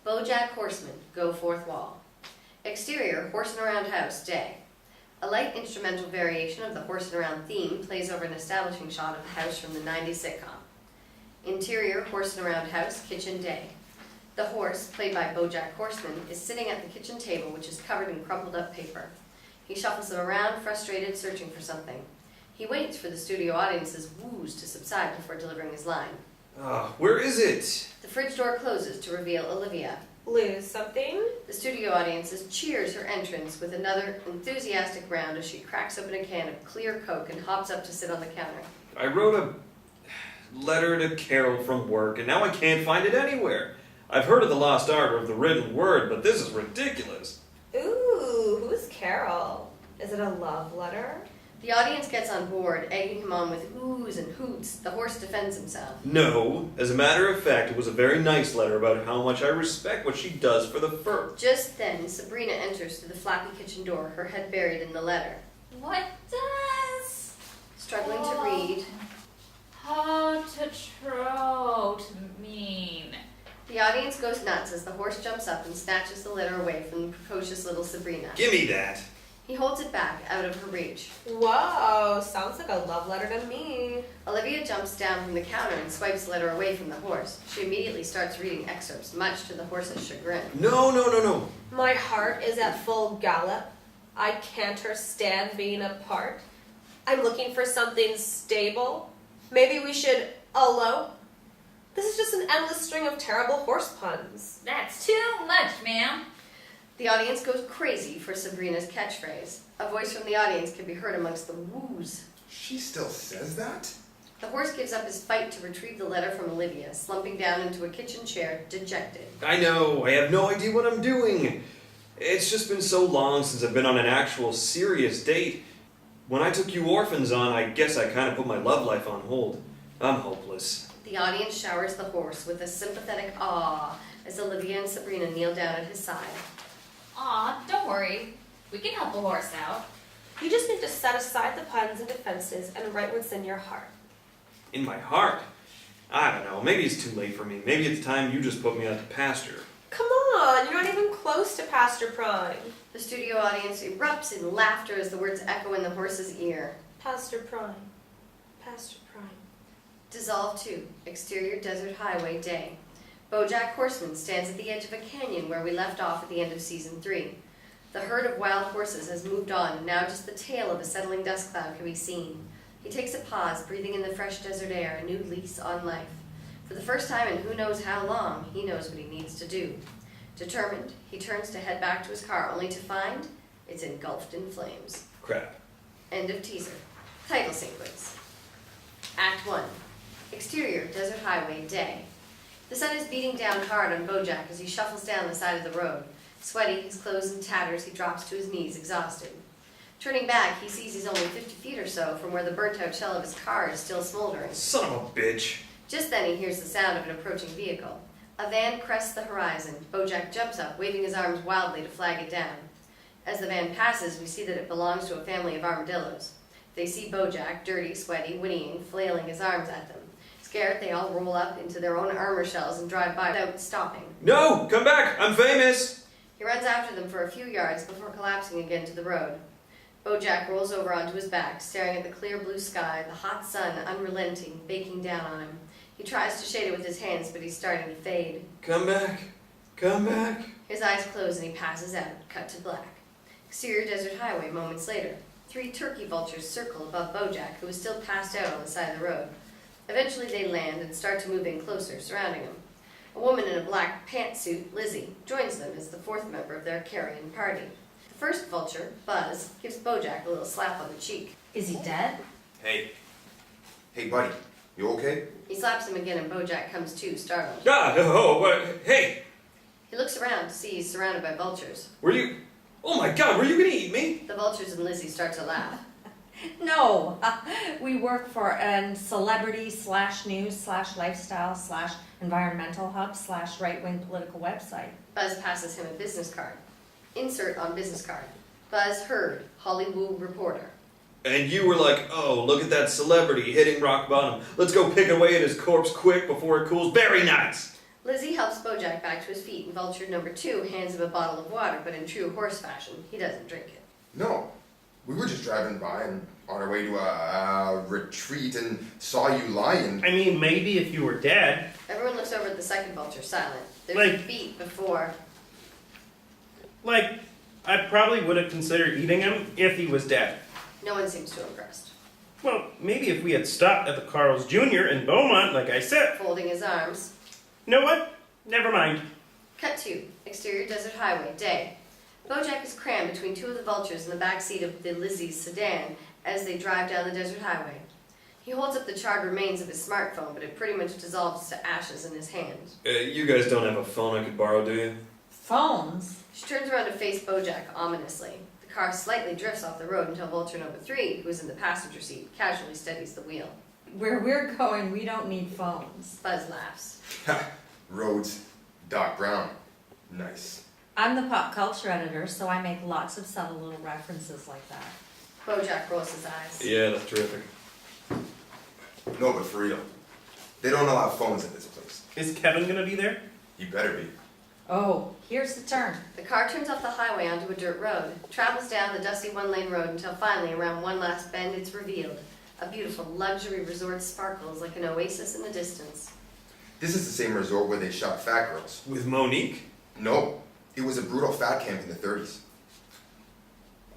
BOJACK HORSEMAN, go fourth wall. Exterior, horsing around house, day. A light instrumental variation of the horsing around theme plays over an establishing shot of the house from the 90s sitcom. Interior, horsing around house, kitchen, day. The horse, played by BOJACK HORSEMAN, is sitting at the kitchen table, which is covered in crumpled up paper. He shuffles them around, frustrated, searching for something. He waits for the studio audience's woos to subside before delivering his line. Where is it? The fridge door closes to reveal Olivia. Lose something? The studio audiences cheers her entrance with another enthusiastic round as she cracks open a can of clear Coke and hops up to sit on the counter. I wrote a letter to Carol from work, and now I can't find it anywhere. I've heard of the lost art of the written word, but this is ridiculous. Ooh, who's Carol? Is it a love letter? The audience gets on board, egging him on with oohs and hoots. The horse defends himself. No, as a matter of fact, it was a very nice letter about how much I respect what she does for the fur. Just then, Sabrina enters through the flappy kitchen door, her head buried in the letter. What does... Struggling to read. Hot throat mean? The audience goes nuts as the horse jumps up and snatches the letter away from the precocious little Sabrina. Give me that. He holds it back, out of her reach. Whoa, sounds like a love letter to me. Olivia jumps down from the counter and swipes the letter away from the horse. She immediately starts reading excerpts, much to the horse's chagrin. No. My heart is at full gallop. I can't stand being apart. I'm looking for something stable. Maybe we should elope. This is just an endless string of terrible horse puns. That's too much, ma'am. The audience goes crazy for Sabrina's catchphrase. A voice from the audience can be heard amongst the woos. She still says that? The horse gives up his fight to retrieve the letter from Olivia, slumping down into a kitchen chair, dejected. I know, I have no idea what I'm doing. It's just been so long since I've been on an actual serious date. When I took you orphans on, I guess I kind of put my love life on hold. I'm hopeless. The audience showers the horse with a sympathetic awe as Olivia and Sabrina kneel down at his side. Aw, don't worry. We can help the horse out. You just need to set aside the puns and defenses and write what's in your heart. In my heart? I don't know, maybe it's too late for me. Maybe it's time you just put me out to pasture. Come on, you're not even close to pasture prime. The studio audience erupts in laughter as the words echo in the horse's ear. Pasture prime. Pasture prime. Dissolve 2, exterior desert highway, day. BOJACK HORSEMAN stands at the edge of a canyon where we left off at the end of season 3. The herd of wild horses has moved on, and now just the tail of a settling dust cloud can be seen. He takes a pause, breathing in the fresh desert air, a new lease on life. For the first time in who knows how long, he knows what he needs to do. Determined, he turns to head back to his car, only to find it's engulfed in flames. Crap. End of teaser. Title sequence. Act 1. Exterior, desert highway, day. The sun is beating down hard on BOJACK as he shuffles down the side of the road. Sweaty, his clothes in tatters, he drops to his knees, exhausted. Turning back, he sees he's only 50 feet or so from where the burnt-out shell of his car is still smoldering. Son of a bitch. Just then he hears the sound of an approaching vehicle. A van crests the horizon. BOJACK jumps up, waving his arms wildly to flag it down. As the van passes, we see that it belongs to a family of armadillos. They see BOJACK, dirty, sweaty, whinnying, flailing his arms at them. Scared, they all roll up into their own armor shells and drive by without stopping. No! Come back! I'm famous! He runs after them for a few yards before collapsing again to the road. BOJACK rolls over onto his back, staring at the clear blue sky, the hot sun unrelenting, baking down on him. He tries to shade it with his hands, but he's starting to fade. Come back! Come back! His eyes close and he passes out, cut to black. Exterior desert highway moments later. 3 turkey vultures circle above BOJACK, who is still passed out on the side of the road. Eventually they land and start to move in closer, surrounding him. A woman in a black pantsuit, Lizzie, joins them as the 4th member of their carrion party. The first vulture, Buzz, gives BOJACK a little slap on the cheek. Is he dead? Hey, buddy, you okay? He slaps him again and BOJACK comes to, startled. Hey! He looks around to see he's surrounded by vultures. Oh my God, were you gonna eat me? The vultures and Lizzie start to laugh. No, we work for a celebrity/news/lifestyle/environmental hub/right-wing political website. Buzz passes him a business card. Insert on business card. Buzz Hurd, Hollywood reporter. And you were like, oh, look at that celebrity hitting rock bottom. Let's go pick away at his corpse quick before it cools. Very nice. Lizzie helps BOJACK back to his feet, and Vulture number 2 hands him a bottle of water, but in true horse fashion, he doesn't drink it. No. We were just driving by and on our way to a retreat and saw you lying. I mean, maybe if you were dead. Everyone looks over at the second Vulture, silent. There's a Like- beat before. Like, I probably would have considered eating him if he was dead. No one seems too impressed. Well, maybe if we had stopped at the Carl's Jr. in Beaumont, like I said. Folding his arms. You know what? Never mind. Cut 2. Exterior desert highway, day. BOJACK is crammed between 2 of the Vultures in the back seat of the Lizzie's sedan as they drive down the desert highway. He holds up the charred remains of his smartphone, but it pretty much dissolves to ashes in his hand. You guys don't have a phone I could borrow, do you? Phones? She turns around to face BOJACK ominously. The car slightly drifts off the road until Vulture number 3, who is in the passenger seat, casually steadies the wheel. Where we're going, we don't need phones. Buzz laughs. Roads. Doc Brown. Nice. I'm the pop culture editor, so I make lots of subtle little references like that. BOJACK rolls his eyes. Yeah, that's terrific. No, but for real. They don't allow phones at this place. Is Kevin gonna be there? You better be. Oh, here's the turn. The car turns off the highway onto a dirt road, travels down the dusty one-lane road until finally, around one last bend, it's revealed. A beautiful luxury resort sparkles like an oasis in the distance. This is the same resort where they shot fat girls. With Monique? No, it was a brutal fat camp in the 30s.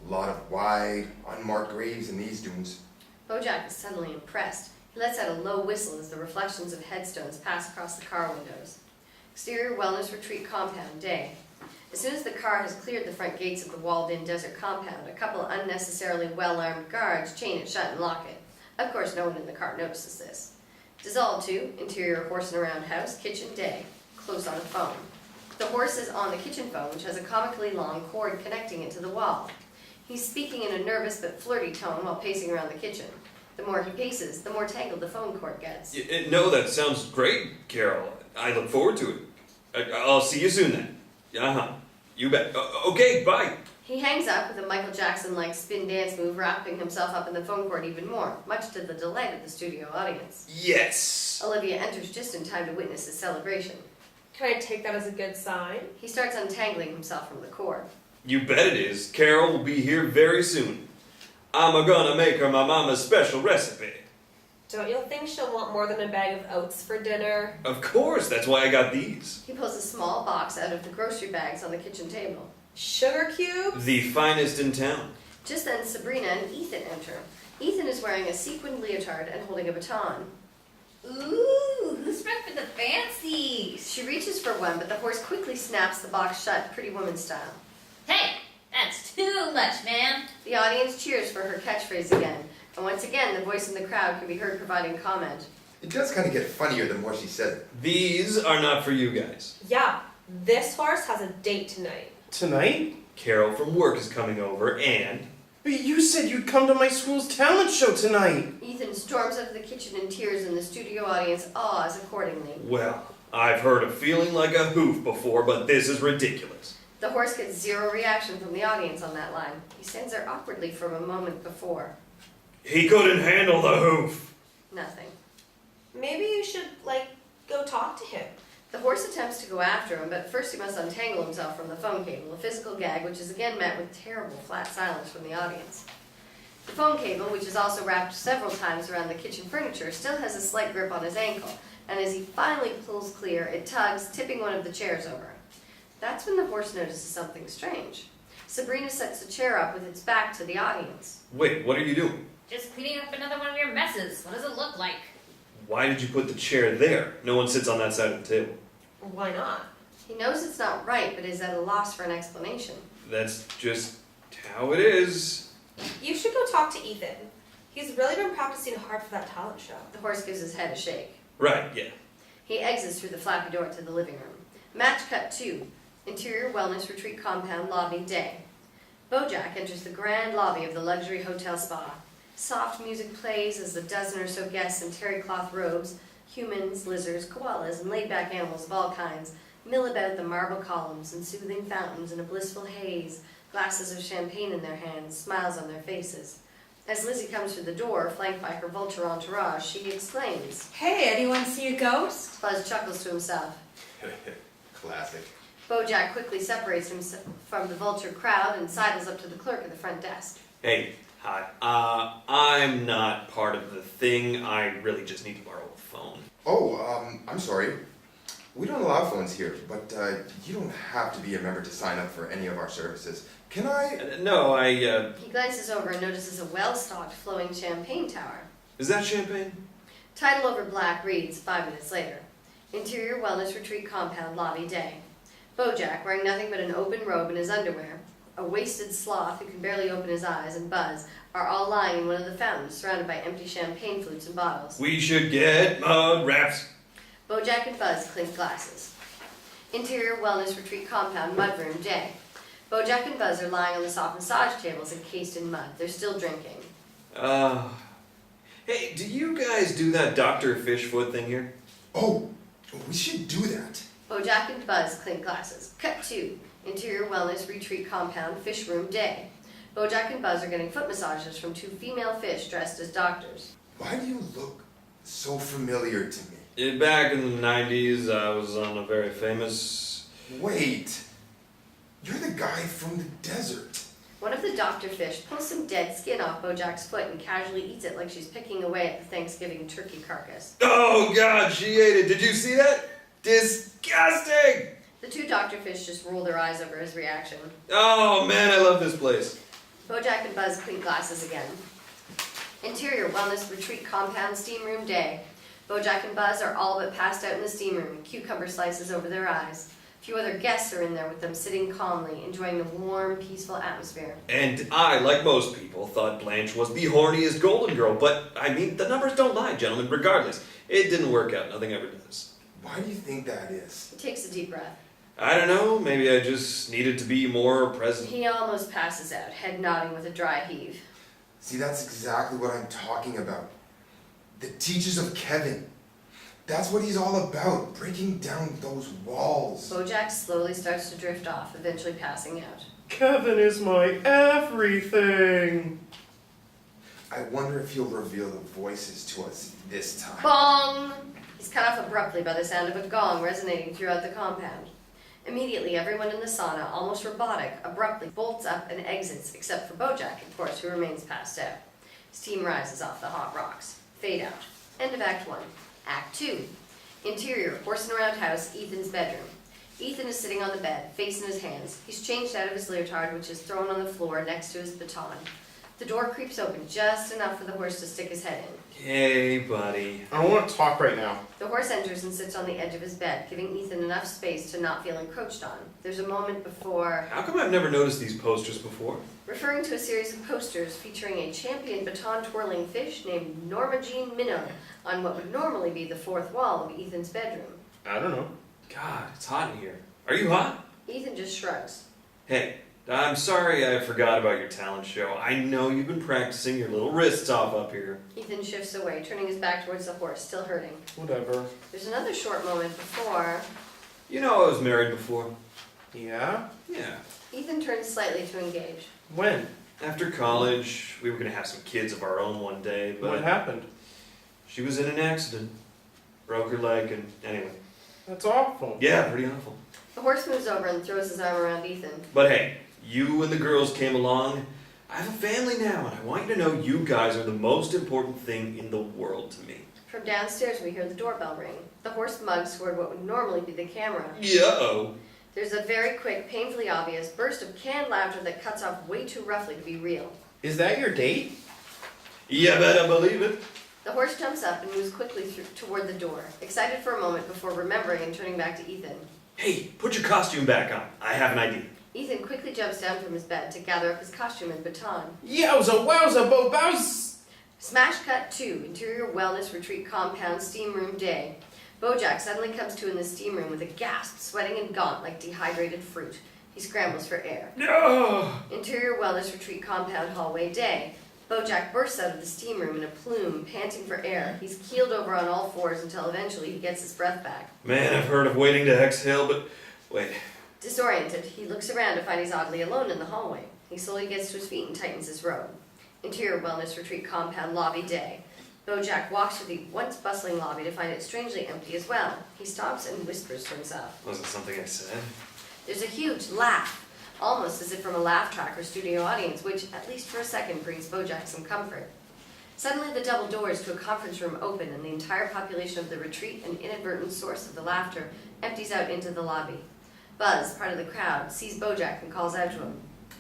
A lot of wide, unmarked graves in these dunes. BOJACK is suddenly impressed. He lets out a low whistle as the reflections of headstones pass across the car windows. Exterior Wellness Retreat compound, day. As soon as the car has cleared the front gates of the walled-in desert compound, a couple of unnecessarily well-armed guards chain it shut and lock it. Of course, no one in the car notices this. Dissolved to interior horsing around house, kitchen, day. Close on a phone. The horse is on the kitchen phone, which has a comically long cord connecting it to the wall. He's speaking in a nervous but flirty tone while pacing around the kitchen. The more he paces, the more tangled the phone cord gets. No, that sounds great, Carol. I look forward to it. I'll see you soon then. Uh-huh. You bet. Okay, bye. He hangs up with a Michael Jackson-like spin dance move, wrapping himself up in the phone cord even more, much to the delight of the studio audience. Yes. Olivia enters just in time to witness his celebration. Can I take that as a good sign? He starts untangling himself from the cord. You bet it is. Carol will be here very soon. I'm gonna make her my mama's special recipe. Don't you think she'll want more than a bag of oats for dinner? Of course, that's why I got these. He pulls a small box out of the grocery bags on the kitchen table. Sugar cubes? The finest in town. Just then, Sabrina and Ethan enter. Ethan is wearing a sequined leotard and holding a baton. Ooh, who's ready for the fancies? She reaches for one, but the horse quickly snaps the box shut, Pretty Woman style. Hey, that's too much, man. The audience cheers for her catchphrase again, and once again the voice in the crowd can be heard providing comment. It does kind of get funnier the more she says it. These are not for you guys. Yeah, this horse has a date tonight. Tonight? Carol from work is coming over, and... But you said you'd come to my school's talent show tonight. Ethan storms out of the kitchen in tears, and the studio audience awes accordingly. Well, I've heard a feeling like a hoof before, but this is ridiculous. The horse gets zero reaction from the audience on that line. He stands there awkwardly from a moment before. He couldn't handle the hoof. Nothing. Maybe you should, go talk to him. The horse attempts to go after him, but first he must untangle himself from the phone cable, a physical gag which is again met with terrible flat silence from the audience. The phone cable, which is also wrapped several times around the kitchen furniture, still has a slight grip on his ankle, and as he finally pulls clear, it tugs, tipping one of the chairs over. That's when the horse notices something strange. Sabrina sets the chair up with its back to the audience. Wait, what are you doing? Just cleaning up another one of your messes. What does it look like? Why did you put the chair there? No one sits on that side of the table. Why not? He knows it's not right, but is at a loss for an explanation. That's just how it is. You should go talk to Ethan. He's really been practicing hard for that talent show. The horse gives his head a shake. Right, yeah. He exits through the flappy door to the living room. Match cut 2. Interior Wellness Retreat Compound Lobby, day. BOJACK enters the grand lobby of the luxury hotel spa. Soft music plays as the dozen or so guests in terry cloth robes, humans, lizards, koalas, and laid-back animals of all kinds, mill about the marble columns and soothing fountains in a blissful haze, glasses of champagne in their hands, smiles on their faces. As Lizzie comes through the door, flanked by her Vulture entourage, she exclaims. Hey, anyone see a ghost? Buzz chuckles to himself. Classic. BOJACK quickly separates himself from the Vulture crowd and sidles up to the clerk at the front desk. Hey, hi. I'm not part of the thing. I really just need to borrow a phone. Oh, I'm sorry. We don't allow phones here, but you don't have to be a member to sign up for any of our services. Can I? No, He glances over and notices a well-stocked flowing champagne tower. Is that champagne? Title over black reads 5 minutes later. Interior Wellness Retreat Compound Lobby Day. BOJACK, wearing nothing but an open robe and his underwear, a wasted sloth who can barely open his eyes, and Buzz are all lying in one of the fountains, surrounded by empty champagne flutes and bottles. We should get mud wraps. BOJACK and Buzz clink glasses. Interior Wellness Retreat Compound Mudroom Day. BOJACK and Buzz are lying on the soft massage tables encased in mud. They're still drinking. Hey, do you guys do that Dr. Fishfoot thing here? Oh, we should do that. BOJACK and Buzz clink glasses. Cut 2. Interior Wellness Retreat Compound Fish Room Day. BOJACK and Buzz are getting foot massages from 2 female fish dressed as doctors. Why do you look so familiar to me? Back in the 90s, I was on a very famous... Wait. You're the guy from the desert. One of the doctor fish pulls some dead skin off BOJACK's foot and casually eats it like she's picking away at the Thanksgiving turkey carcass. Oh God, she ate it. Did you see that? Disgusting! The 2 doctor fish just roll their eyes over his reaction. Oh man, I love this place. BOJACK and Buzz clink glasses again. Interior Wellness Retreat Compound Steam Room Day. BOJACK and Buzz are all but passed out in the steam room, cucumber slices over their eyes. A few other guests are in there with them sitting calmly, enjoying the warm, peaceful atmosphere. And I, like most people, thought Blanche was the horniest golden girl, but I mean, the numbers don't lie, gentlemen, regardless. It didn't work out, nothing ever does. Why do you think that is? He takes a deep breath. I don't know, maybe I just needed to be more present. He almost passes out, head nodding with a dry heave. See, that's exactly what I'm talking about. The teachers of Kevin. That's what he's all about, breaking down those walls. BOJACK slowly starts to drift off, eventually passing out. Kevin is my everything. I wonder if he'll reveal the voices to us this time. Bong! He's cut off abruptly by the sound of a gong resonating throughout the compound. Immediately, everyone in the sauna, almost robotic, abruptly bolts up and exits, except for BOJACK, of course, who remains passed out. Steam rises off the hot rocks. Fade out. End of Act 1. Act 2. Interior, horsing around house, Ethan's bedroom. Ethan is sitting on the bed, face in his hands. He's changed out of his leotard, which is thrown on the floor next to his baton. The door creeps open just enough for the horse to stick his head in. Hey, buddy. I don't want to talk right now. The horse enters and sits on the edge of his bed, giving Ethan enough space to not feel encroached on. There's a moment before... How come I've never noticed these posters before? Referring to a series of posters featuring a champion baton-twirling fish named Norma Jean Minnow on what would normally be the 4th wall of Ethan's bedroom. I don't know. God, it's hot in here. Are you hot? Ethan just shrugs. Hey, I'm sorry I forgot about your talent show. I know you've been practicing your little wrists off up here. Ethan shifts away, turning his back towards the horse, still hurting. Whatever. There's another short moment before... You know I was married before. Yeah? Yeah. Ethan turns slightly to engage. When? After college, we were going to have some kids of our own one day, but... What happened? She was in an accident. Broke her leg, and anyway. That's awful. Yeah, pretty awful. The horse moves over and throws his arm around Ethan. But hey, you and the girls came along. I have a family now, and I want you to know you guys are the most important thing in the world to me. From downstairs, we hear the doorbell ring. The horse mugs toward what would normally be the camera. Yo! There's a very quick, painfully obvious burst of canned laughter that cuts off way too roughly to be real. Is that your date? You better believe it. The horse jumps up and moves quickly toward the door, excited for a moment before remembering and turning back to Ethan. Hey, put your costume back on. I have an idea. Ethan quickly jumps down from his bed to gather up his costume and baton. Yowza, wowza, bo bows! Smash cut 2, Interior Wellness Retreat Compound Steam Room Day. BOJACK suddenly comes to in the steam room with a gasp, sweating and gaunt like dehydrated fruit. He scrambles for air. No! Interior Wellness Retreat Compound Hallway Day. BOJACK bursts out of the steam room in a plume, panting for air. He's keeled over on all fours until eventually he gets his breath back. Man, I've heard of waiting to exhale, but wait. Disoriented, he looks around to find he's oddly alone in the hallway. He slowly gets to his feet and tightens his robe. Interior Wellness Retreat Compound Lobby Day. BOJACK walks through the once bustling lobby to find it strangely empty as well. He stops and whispers to himself. Was it something I said? There's a huge laugh, almost as if from a laugh track or studio audience, which, at least for a second, brings BOJACK some comfort. Suddenly the double doors to a conference room open and the entire population of the retreat and inadvertent source of the laughter empties out into the lobby. Buzz, part of the crowd, sees BOJACK and calls out to him.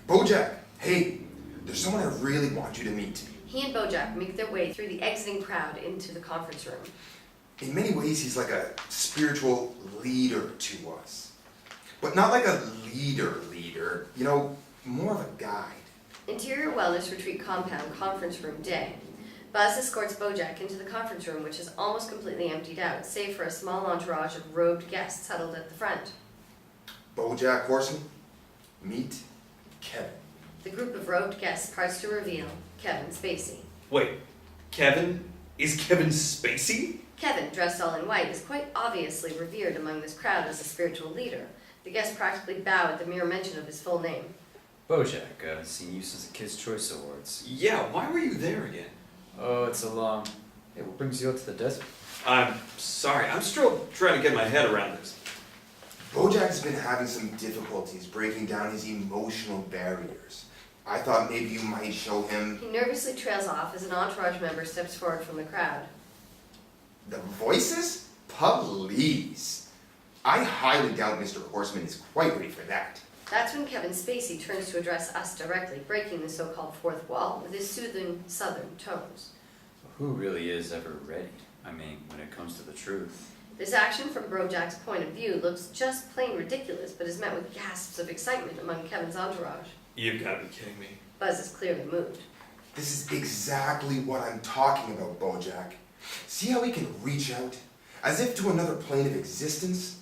BOJACK, hey, there's someone I really want you to meet. He and BOJACK make their way through the exiting crowd into the conference room. In many ways, he's like a spiritual leader to us. But not like a leader, you know, more of a guide. Interior Wellness Retreat Compound Conference Room Day. Buzz escorts BOJACK into the conference room, which is almost completely emptied out, save for a small entourage of robed guests huddled at the front. BOJACK Horseman, meet Kevin. The group of robed guests parts to reveal Kevin Spacey. Wait, Kevin? Is Kevin Spacey? Kevin, dressed all in white, is quite obviously revered among this crowd as a spiritual leader. The guests practically bow at the mere mention of his full name. BOJACK, seen you since the Kids' Choice Awards. Yeah, why were you there again? Oh, it's a long... Hey, what brings you out to the desert? I'm sorry, I'm still trying to get my head around this. BOJACK's been having some difficulties breaking down his emotional barriers. I thought maybe you might show him He nervously trails off as an entourage member steps forward from the crowd. the voices? Please. I highly doubt Mr. Horseman is quite ready for that. That's when Kevin Spacey turns to address us directly, breaking the so-called fourth wall with his soothing southern tones. Who really is ever ready? I mean, when it comes to the truth. This action from BOJACK's point of view looks just plain ridiculous, but is met with gasps of excitement among Kevin's entourage. You've got to be kidding me. Buzz is clearly moved. This is exactly what I'm talking about, BOJACK. See how he can reach out, as if to another plane of existence?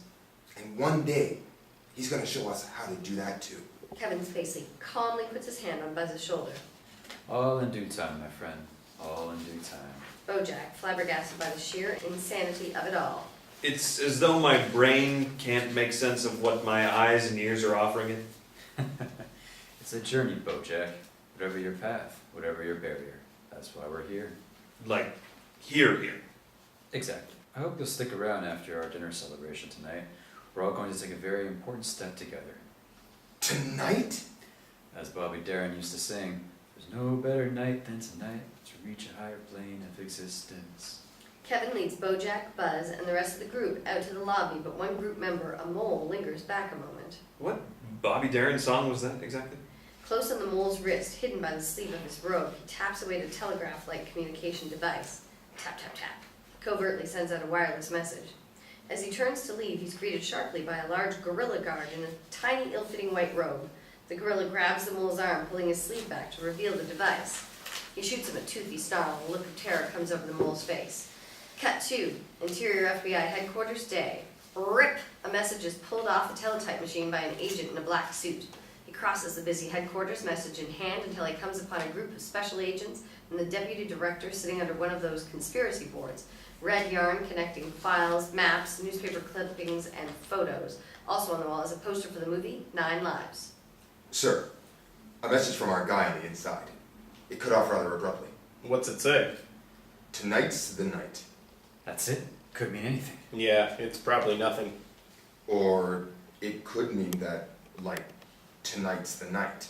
And one day, he's going to show us how to do that too. Kevin Spacey calmly puts his hand on Buzz's shoulder. All in due time, my friend. All in due time. BOJACK, flabbergasted by the sheer insanity of it all. It's as though my brain can't make sense of what my eyes and ears are offering it. It's a journey, BOJACK. Whatever your path, whatever your barrier. That's why we're here. Like, here. Exactly. I hope you'll stick around after our dinner celebration tonight. We're all going to take a very important step together. Tonight? As Bobby Darin used to sing, there's no better night than tonight to reach a higher plane of existence. Kevin leads BOJACK, Buzz, and the rest of the group out to the lobby, but one group member, a mole, lingers back a moment. What Bobby Darin song was that exactly? Close on the mole's wrist, hidden by the sleeve of his robe, he taps away the telegraph-like communication device. Tap, tap, tap. Covertly sends out a wireless message. As he turns to leave, he's greeted sharply by a large gorilla guard in a tiny, ill-fitting white robe. The gorilla grabs the mole's arm, pulling his sleeve back to reveal the device. He shoots him a toothy snarl, and a look of terror comes over the mole's face. Cut 2. Interior FBI Headquarters Day. Rip! A message is pulled off the teletype machine by an agent in a black suit. He crosses the busy headquarters, message in hand, until he comes upon a group of special agents and the deputy director sitting under one of those conspiracy boards. Red yarn connecting files, maps, newspaper clippings, and photos. Also on the wall is a poster for the movie 9 Lives. Sir, a message from our guy on the inside. It cut off rather abruptly. What's it say? Tonight's the night. That's it. Could mean anything. Yeah, it's probably nothing. Or it could mean that, like, tonight's the night.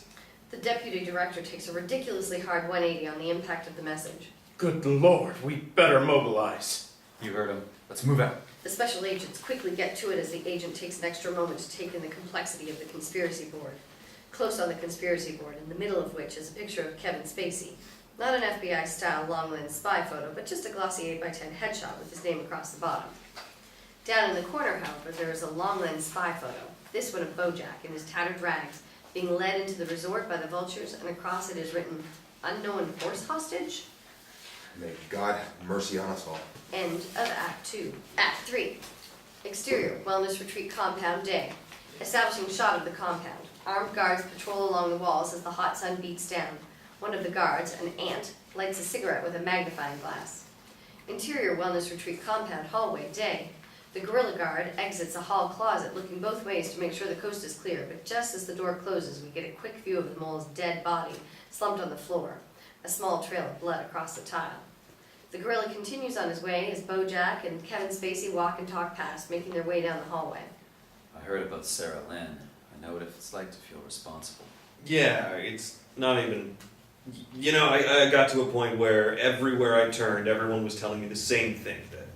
The deputy director takes a ridiculously hard 180 on the impact of the message. Good Lord, we better mobilize. You heard him. Let's move out. The special agents quickly get to it as the agent takes an extra moment to take in the complexity of the conspiracy board. Close on the conspiracy board, in the middle of which is a picture of Kevin Spacey. Not an FBI-style long-lens spy photo, but just a glossy 8x10 headshot with his name across the bottom. Down in the corner, however, there is a long-lens spy photo, this one of BOJACK in his tattered rags, being led into the resort by the vultures, and across it is written, "Unknown horse hostage?" May God have mercy on us all. End of Act 2. Act 3. Exterior, Wellness Retreat Compound Day. Establishing shot of the compound. Armed guards patrol along the walls as the hot sun beats down. One of the guards, an ant, lights a cigarette with a magnifying glass. Interior Wellness Retreat Compound Hallway Day. The gorilla guard exits a hall closet looking both ways to make sure the coast is clear, but just as the door closes, we get a quick view of the mole's dead body slumped on the floor, a small trail of blood across the tile. The gorilla continues on his way as BOJACK and Kevin Spacey walk and talk past, making their way down the hallway. I heard about Sarah Lynn. I know what it's like to feel responsible. Yeah, it's not even... You know, I got to a point where everywhere I turned, everyone was telling me the same thing, that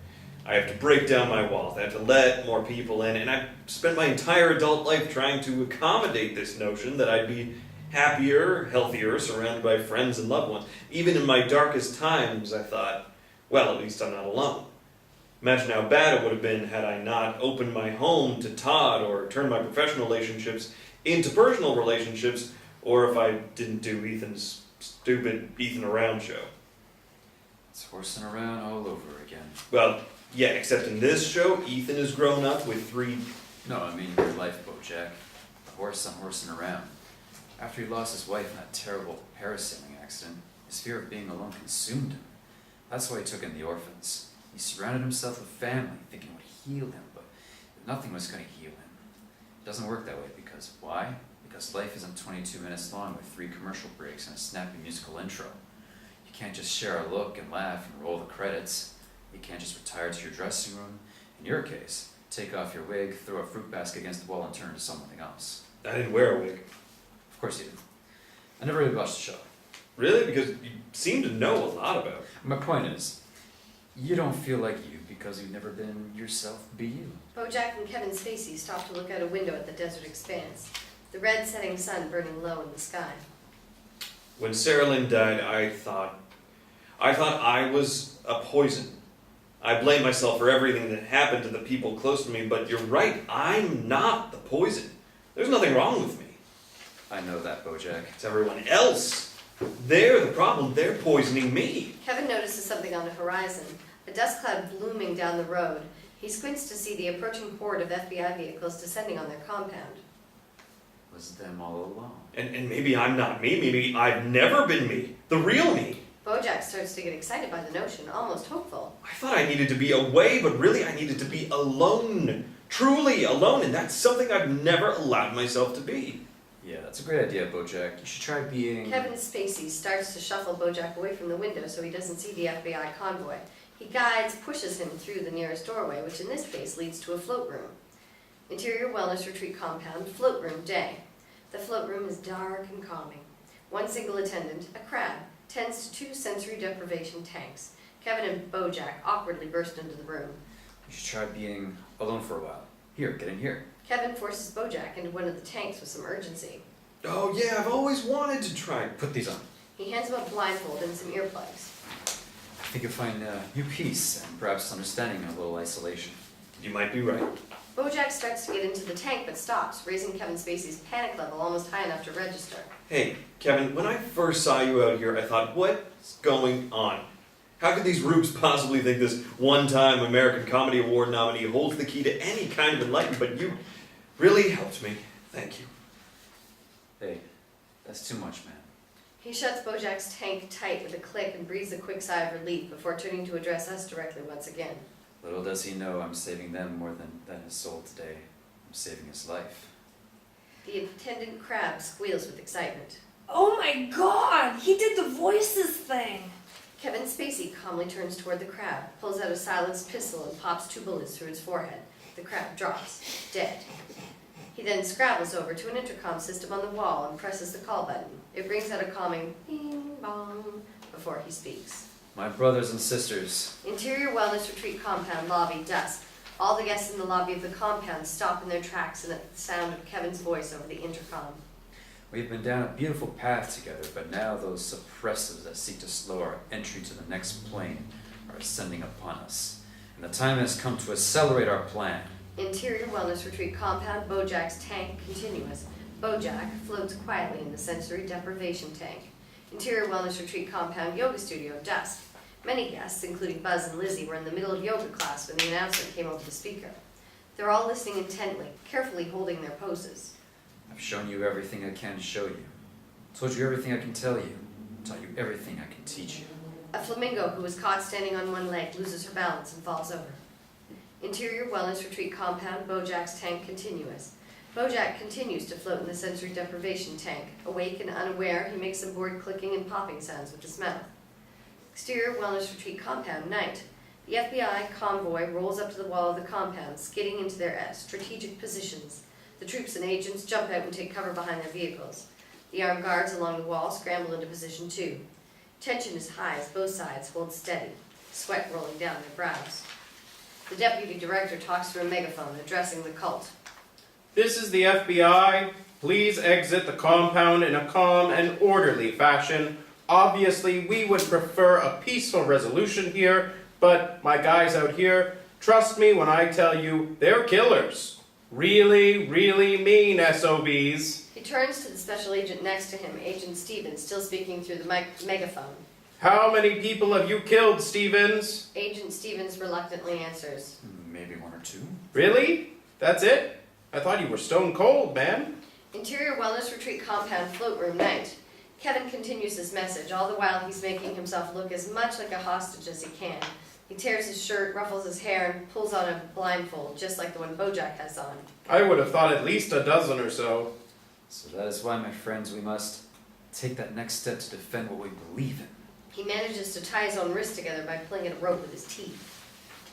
I have to break down my walls, I have to let more people in, and I've spent my entire adult life trying to accommodate this notion that I'd be happier, healthier, surrounded by friends and loved ones. Even in my darkest times, I thought, well, at least I'm not alone. Imagine how bad it would have been had I not opened my home to Todd or turned my professional relationships into personal relationships, or if I didn't do Ethan's stupid Ethan Around show. It's horsing around all over again. Well, yeah, except in this show, Ethan has grown up with 3... No, I mean your life, BoJack. The horse I'm horsing around. After he lost his wife in that terrible parasailing accident, his fear of being alone consumed him. That's why he took in the orphans. He surrounded himself with family, thinking it would heal him, but nothing was going to heal him. It doesn't work that way because why? Because life isn't 22 minutes long with 3 commercial breaks and a snappy musical intro. You can't just share a look and laugh and roll the credits. You can't just retire to your dressing room. In your case, take off your wig, throw a fruit basket against the wall, and turn to something else. I didn't wear a wig. Of course you didn't. I never really watched the show. Really? Because you seem to know a lot about it. My point is, you don't feel like you because you've never been yourself be you. BOJACK and Kevin Spacey stop to look out a window at the desert expanse, the red setting sun burning low in the sky. When Sarah Lynn died, I thought I was a poison. I blame myself for everything that happened to the people close to me, but you're right, I'm not the poison. There's nothing wrong with me. I know that, BoJack. It's everyone else. They're the problem, they're poisoning me. Kevin notices something on the horizon, a dust cloud blooming down the road. He squints to see the approaching horde of FBI vehicles descending on their compound. Was them all along. And maybe I'm not me, maybe I've never been me, the real me. BOJACK starts to get excited by the notion, almost hopeful. I thought I needed to be away, but really I needed to be alone. Truly alone, and that's something I've never allowed myself to be. Yeah, that's a great idea, BoJack. You should try being... Kevin Spacey starts to shuffle BOJACK away from the window so he doesn't see the FBI convoy. He guides, pushes him through the nearest doorway, which in this case leads to a float room. Interior Wellness Retreat Compound, float room, day. The float room is dark and calming. One single attendant, a crab, tends to 2 sensory deprivation tanks. Kevin and BOJACK awkwardly burst into the room. You should try being alone for a while. Here, get in here. Kevin forces BOJACK into one of the tanks with some urgency. Oh yeah, I've always wanted to try. Put these on. He hands him a blindfold and some earplugs. I think you'll find new peace and perhaps understanding in a little isolation. You might be right. BOJACK starts to get into the tank but stops, raising Kevin Spacey's panic level almost high enough to register. Hey, Kevin, when I first saw you out here, I thought, what's going on? How could these rubes possibly think this one-time American Comedy Award nominee holds the key to any kind of enlightenment? But you really helped me. Thank you. Hey, that's too much, man. He shuts BOJACK's tank tight with a click and breathes a quick sigh of relief before turning to address us directly once again. Little does he know I'm saving them more than his soul today. I'm saving his life. The attendant crab squeals with excitement. Oh my god! He did the voices thing! Kevin Spacey calmly turns toward the crab, pulls out a silenced pistol and pops 2 bullets through its forehead. The crab drops, dead. He then scrambles over to an intercom system on the wall and presses the call button. It brings out a calming bing bong before he speaks. My brothers and sisters, Interior Wellness Retreat Compound, lobby, dusk. All the guests in the lobby of the compound stop in their tracks and at the sound of Kevin's voice over the intercom. we've been down a beautiful path together, but now those suppressives that seek to slow our entry to the next plane are ascending upon us. And the time has come to accelerate our plan. Interior Wellness Retreat Compound, BOJACK's tank, continuous. BOJACK floats quietly in the sensory deprivation tank. Interior Wellness Retreat Compound, yoga studio, dusk. Many guests, including Buzz and Lizzie, were in the middle of yoga class when the announcement came over the speaker. They're all listening intently, carefully holding their poses. I've shown you everything I can show you. Told you everything I can tell you. Taught you everything I can teach you. A flamingo who was caught standing on one leg loses her balance and falls over. Interior Wellness Retreat Compound, BOJACK's tank, continuous. BOJACK continues to float in the sensory deprivation tank. Awake and unaware, he makes some board clicking and popping sounds with his mouth. Exterior Wellness Retreat Compound, night. The FBI convoy rolls up to the wall of the compound, skidding into their strategic positions. The troops and agents jump out and take cover behind their vehicles. The armed guards along the wall scramble into position too. Tension is high as both sides hold steady, sweat rolling down their brows. The deputy director talks through a megaphone, addressing the cult. This is the FBI. Please exit the compound in a calm and orderly fashion. Obviously, we would prefer a peaceful resolution here, but my guys out here, trust me when I tell you, they're killers. Really, really mean SOBs. He turns to the special agent next to him, Agent Stevens, still speaking through the megaphone. How many people have you killed, Stevens? Agent Stevens reluctantly answers. Maybe one or two. Really? That's it? I thought you were stone cold, man. Interior Wellness Retreat Compound Float Room, night. Kevin continues his message, all the while he's making himself look as much like a hostage as he can. He tears his shirt, ruffles his hair, and pulls on a blindfold, just like the one BOJACK has on. I would have thought at least a dozen or so. So that is why, my friends, we must take that next step to defend what we believe in. He manages to tie his own wrists together by pulling at a rope with his teeth.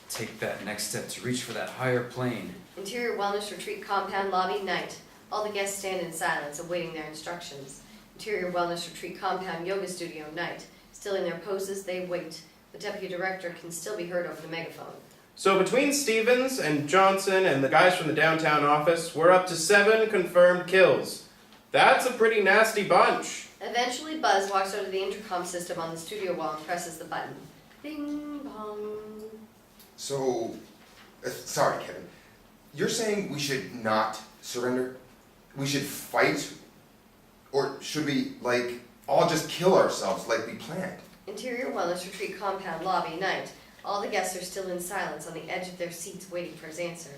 Take that next step to reach for that higher plane. Interior Wellness Retreat Compound Lobby, night. All the guests stand in silence, awaiting their instructions. Interior Wellness Retreat Compound Yoga Studio, night. Still in their poses, they wait. The deputy director can still be heard over the megaphone. So between Stevens and Johnson and the guys from the downtown office, we're up to 7 confirmed kills. That's a pretty nasty bunch. Eventually, Buzz walks over to the intercom system on the studio wall and presses the button. Bing bong. So, sorry, Kevin. You're saying we should not surrender? We should fight? Or should we, all just kill ourselves like we planned? Interior Wellness Retreat Compound Lobby, night. All the guests are still in silence on the edge of their seats waiting for his answer.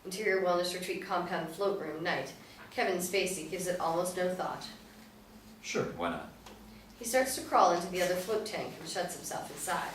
Interior Wellness Retreat Compound Float Room, night. Kevin Spacey gives it almost no thought. Sure, why not? He starts to crawl into the other float tank and shuts himself inside.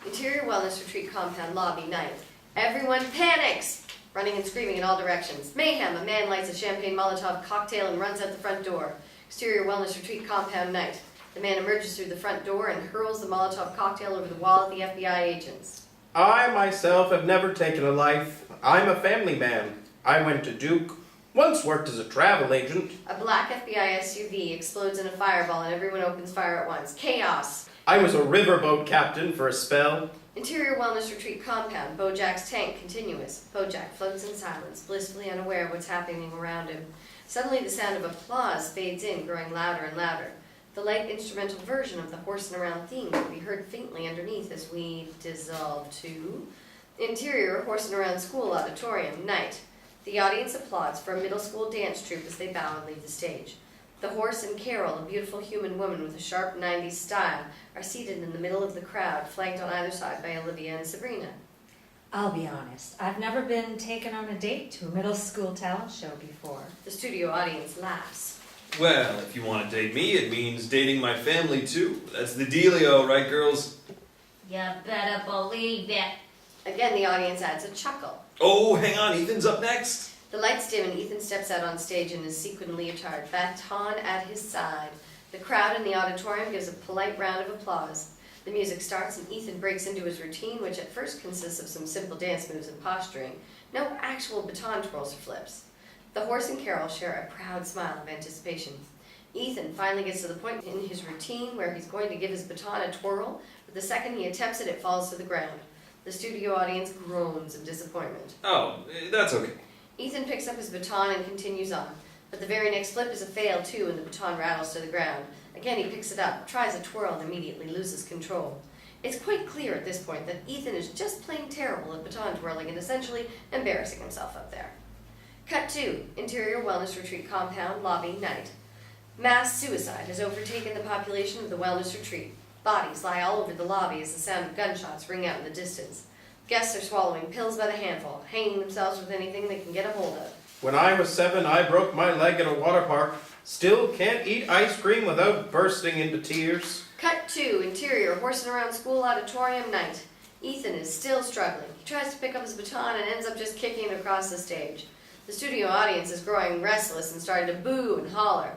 Interior Wellness Retreat Compound Lobby, night. Everyone panics! Running and screaming in all directions. Mayhem! A man lights a champagne Molotov cocktail and runs out the front door. Exterior Wellness Retreat Compound, night. The man emerges through the front door and hurls the Molotov cocktail over the wall at the FBI agents. I myself have never taken a life. I'm a family man. I went to Duke. Once worked as a travel agent. A black FBI SUV explodes in a fireball and everyone opens fire at once. Chaos! I was a riverboat captain for a spell. Interior Wellness Retreat Compound, BOJACK's tank, continuous. BOJACK floats in silence, blissfully unaware of what's happening around him. Suddenly the sound of applause fades in, growing louder and louder. The light instrumental version of the Horsing Around theme can be heard faintly underneath as we dissolve to Interior Horsing Around School Auditorium, night. The audience applauds for a middle school dance troupe as they bow and leave the stage. The horse and Carol, a beautiful human woman with a sharp 90s style, are seated in the middle of the crowd, flanked on either side by Olivia and Sabrina. I'll be honest, I've never been taken on a date to a middle school talent show before. The studio audience laughs. Well, if you want to date me, it means dating my family too. That's the dealio, right, girls? You better believe it. Again, the audience adds a chuckle. Oh, hang on, Ethan's up next. The lights dim and Ethan steps out on stage in his sequin leotard, baton at his side. The crowd in the auditorium gives a polite round of applause. The music starts and Ethan breaks into his routine, which at first consists of some simple dance moves and posturing. No actual baton twirls or flips. The horse and Carol share a proud smile of anticipation. Ethan finally gets to the point in his routine where he's going to give his baton a twirl, but the second he attempts it, it falls to the ground. The studio audience groans of disappointment. Oh, that's okay. Ethan picks up his baton and continues on, but the very next flip is a fail too and the baton rattles to the ground. Again he picks it up, tries a twirl and immediately loses control. It's quite clear at this point that Ethan is just plain terrible at baton twirling and essentially embarrassing himself up there. Cut 2, Interior Wellness Retreat Compound, Lobby, night. Mass suicide has overtaken the population of the Wellness Retreat. Bodies lie all over the lobby as the sound of gunshots ring out in the distance. Guests are swallowing pills by the handful, hanging themselves with anything they can get a hold of. When I was 7, I broke my leg at a water park. Still can't eat ice cream without bursting into tears. Cut 2, Interior Horsing Around School Auditorium, night. Ethan is still struggling. He tries to pick up his baton and ends up just kicking it across the stage. The studio audience is growing restless and starting to boo and holler.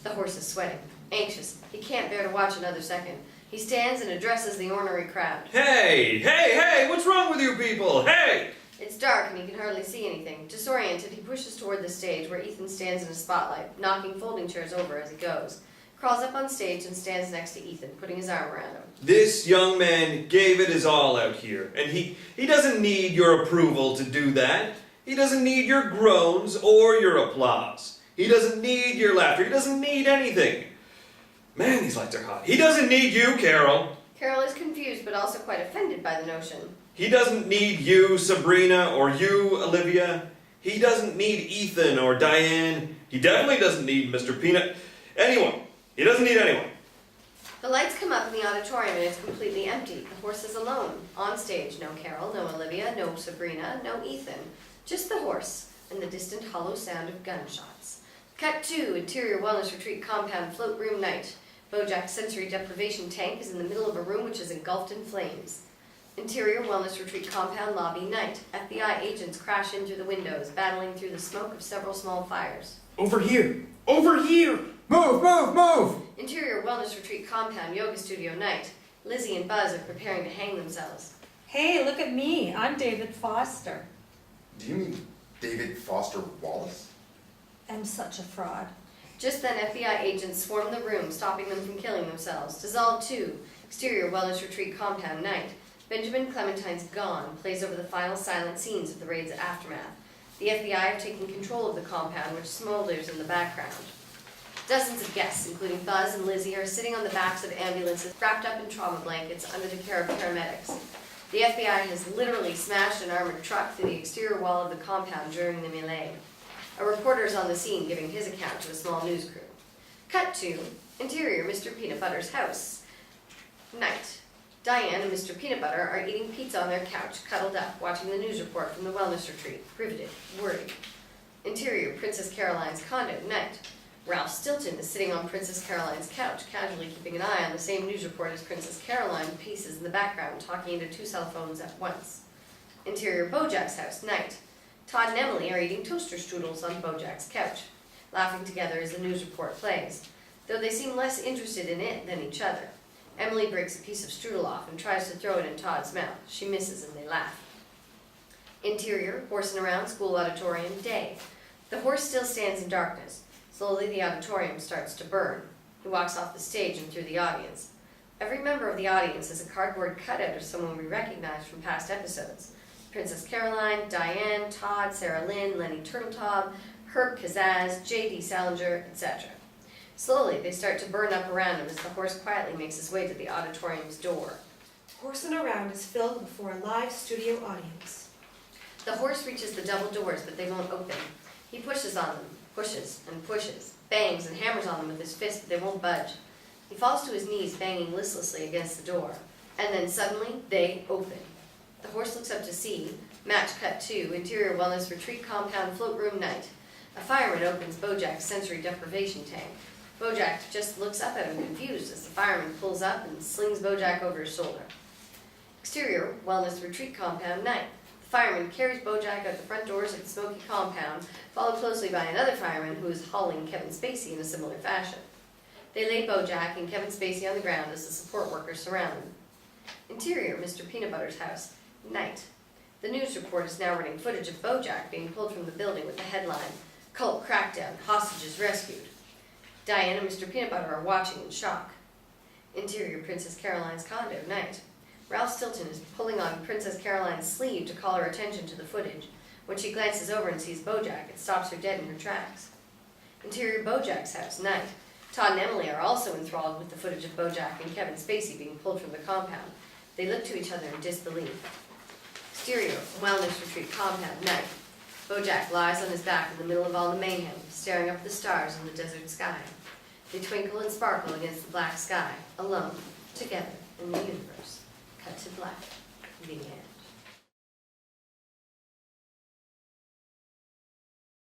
The horse is sweating, anxious. He can't bear to watch another second. He stands and addresses the ornery crowd. Hey, what's wrong with you people? Hey! It's dark and he can hardly see anything. Disoriented, he pushes toward the stage where Ethan stands in a spotlight, knocking folding chairs over as he goes. Crawls up on stage and stands next to Ethan, putting his arm around him. This young man gave it his all out here, and he doesn't need your approval to do that. He doesn't need your groans or your applause. He doesn't need your laughter. He doesn't need anything. Man, these lights are hot. He doesn't need you, Carol. Carol is confused but also quite offended by the notion. He doesn't need you, Sabrina, or you, Olivia. He doesn't need Ethan or Diane. He definitely doesn't need Mr. Peanut. Anyone. He doesn't need anyone. The lights come up in the auditorium and it's completely empty. The horse is alone. On stage, no Carol, no Olivia, no Sabrina, no Ethan. Just the horse and the distant hollow sound of gunshots. Cut 2, interior wellness retreat compound, float room night. BOJACK's sensory deprivation tank is in the middle of a room which is engulfed in flames. Interior wellness retreat compound lobby night. FBI agents crash in through the windows, battling through the smoke of several small fires. Over here! Over here! Move! Interior wellness retreat compound yoga studio night. Lizzie and Buzz are preparing to hang themselves. Hey, look at me. I'm David Foster. Do you mean David Foster Wallace? I'm such a fraud. Just then, FBI agents swarm the room, stopping them from killing themselves. Dissolve 2, exterior wellness retreat compound night. Benjamin Clementine's Gone plays over the final silent scenes of the raid's aftermath. The FBI have taken control of the compound, which smolders in the background. Dozens of guests, including Buzz and Lizzie, are sitting on the backs of ambulances, wrapped up in trauma blankets under the care of paramedics. The FBI has literally smashed an armored truck through the exterior wall of the compound during the melee. A reporter is on the scene giving his account to a small news crew. Cut 2, interior Mr. Peanut Butter's house. Night. Diane and Mr. Peanut Butter are eating pizza on their couch, cuddled up, watching the news report from the wellness retreat, riveted, worried. Interior Princess Caroline's condo. Night. Ralph Stilton is sitting on Princess Caroline's couch, casually keeping an eye on the same news report as Princess Caroline, pieces in the background, talking into 2 cell phones at once. Interior BOJACK's house. Night. Todd and Emily are eating toaster strudels on BOJACK's couch, laughing together as the news report plays, though they seem less interested in it than each other. Emily breaks a piece of strudel off and tries to throw it in Todd's mouth. She misses and they laugh. Interior, horsing around school auditorium, day. The horse still stands in darkness. Slowly the auditorium starts to burn. He walks off the stage and through the audience. Every member of the audience is a cardboard cutout of someone we recognize from past episodes. Princess Caroline, Diane, Todd, Sarah Lynn, Lenny Turtletaub, Herb Kazaz, J.D. Salinger, etc. Slowly, they start to burn up around him as the horse quietly makes his way to the auditorium's door. Horsing Around is filmed before a live studio audience. The horse reaches the double doors, but they won't open. He pushes on them, pushes and pushes, bangs and hammers on them with his fist, but they won't budge. He falls to his knees, banging listlessly against the door. And then suddenly, they open. The horse looks up to see. Match cut 2, interior wellness retreat compound float room night. A fireman opens BOJACK's sensory deprivation tank. BOJACK just looks up at him confused as the fireman pulls up and slings BOJACK over his shoulder. Exterior wellness retreat compound night. The fireman carries BOJACK out the front doors of the smoky compound, followed closely by another fireman who is hauling Kevin Spacey in a similar fashion. They lay BOJACK and Kevin Spacey on the ground as the support workers surround them. Interior Mr. Peanut Butter's house. Night. The news report is now running footage of BOJACK being pulled from the building with the headline, "Cult Crackdown, Hostages Rescued." Diane and Mr. Peanut Butter are watching in shock. Interior Princess Caroline's condo. Night. Ralph Stilton is pulling on Princess Caroline's sleeve to call her attention to the footage. When she glances over and sees BOJACK, it stops her dead in her tracks. Interior BOJACK's house. Night. Todd and Emily are also enthralled with the footage of BOJACK and Kevin Spacey being pulled from the compound. They look to each other in disbelief. Exterior wellness retreat compound. Night. BOJACK lies on his back in the middle of all the mayhem, staring up at the stars in the desert sky. They twinkle and sparkle against the black sky, alone, together, in the universe. Cut to black. The end.